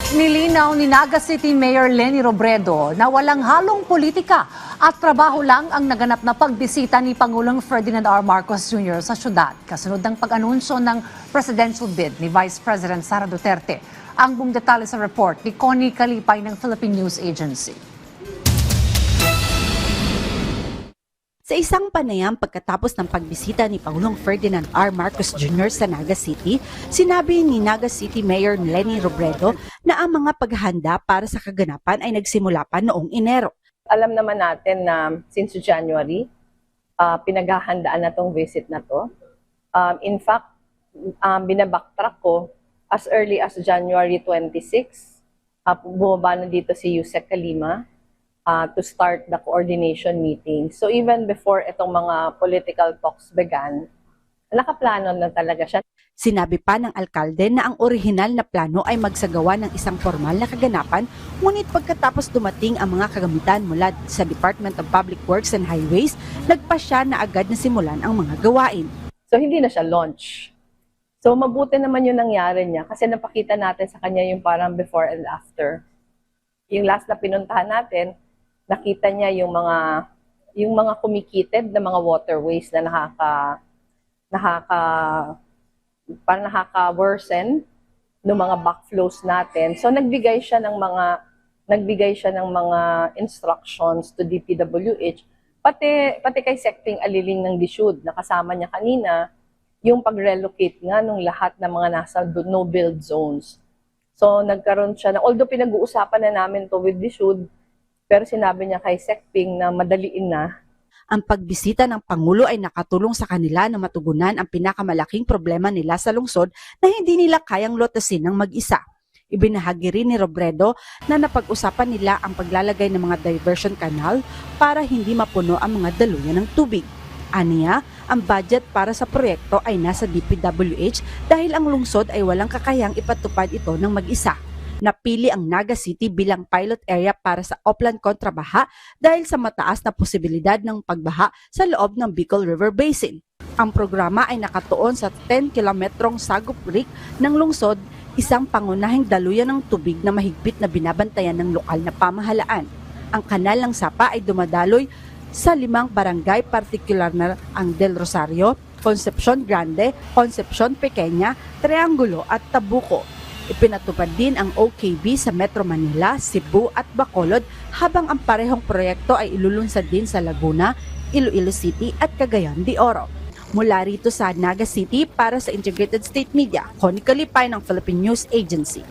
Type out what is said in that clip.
Nilinaw ni Naga City Mayor Leni Robredo na walang halong politika at trabaho lang ang naganap na pagbisita ni Pangulong Ferdinand R. Marcos Jr. sa syudad kasunod ng pag-anunsyo ng presidential bid ni Vice President Sara Duterte. Ang buong detalye sa report ni Connie Kalipay ng Philippine News Agency. Sa isang panayam pagkatapos ng pagbisita ni Pangulong Ferdinand R. Marcos Jr. sa Naga City, sinabi ni Naga City Mayor Leni Robredo na ang mga paghahanda para sa kaganapan ay nagsimula pa noong Enero. Alam naman natin na since January, pinaghahandaan na tong visit na to. In fact, binabacktrack ko as early as January 26, bumaba na dito si Yusek Kalima to start the coordination meeting. So even before itong mga political talks began, nakaplano na talaga siya. Sinabi pa ng alkalde na ang orihinal na plano ay magsagawa ng isang formal na kaganapan, ngunit pagkatapos dumating ang mga kagamitan mula sa Department of Public Works and Highways, nagpasya na agad na simulan ang mga gawain. So hindi na siya launch. So mabuti naman yung nangyari niya kasi napakita natin sa kanya yung parang before and after. Yung last na pinuntahan natin, nakita niya yung mga kumikitid na mga waterways na nakaka-worsen ng mga backflows natin. So nagbigay siya ng mga instructions to DPWH pati kay Secting Aliling ng DSUD na kasama niya kanina yung pag-relocate nga ng lahat ng mga nasa no-build zones. So nagkaroon siya na, although pinag-uusapan na namin to with DSUD, pero sinabi niya kay Secting na madaliin na. Ang pagbisita ng Pangulo ay nakatulong sa kanila na matugunan ang pinakamalaking problema nila sa lungsod na hindi nila kayang lutasin ng mag-isa. Ibinahagi rin ni Robredo na napag-usapan nila ang paglalagay ng mga diversion canal para hindi mapuno ang mga daluyan ng tubig. Aniya, ang budget para sa proyekto ay nasa DPWH dahil ang lungsod ay walang kakayang ipatupad ito ng mag-isa. Napili ang Naga City bilang pilot area para sa Oplan kontrabaha dahil sa mataas na posibilidad ng pagbaha sa loob ng Bicol River Basin. Ang programa ay nakatuon sa 10 kilometrong Sagup Creek ng lungsod, isang pangunahing daluyan ng tubig na mahigpit na binabantayan ng lokal na pamahalaan. Ang kanal ng Sapa ay dumadaloy sa 5 barangay, partikular na ang Del Rosario, Concepcion Grande, Concepcion Pequeña, Triangulo at Tabuco. Ipinatupad din ang OKB sa Metro Manila, Cebu at Bacolod habang ang parehong proyekto ay ilulunsad din sa Laguna, Iloilo City at Cagayan de Oro. Mula rito sa Naga City para sa Integrated State Media, Connie Kalipay ng Philippine News Agency.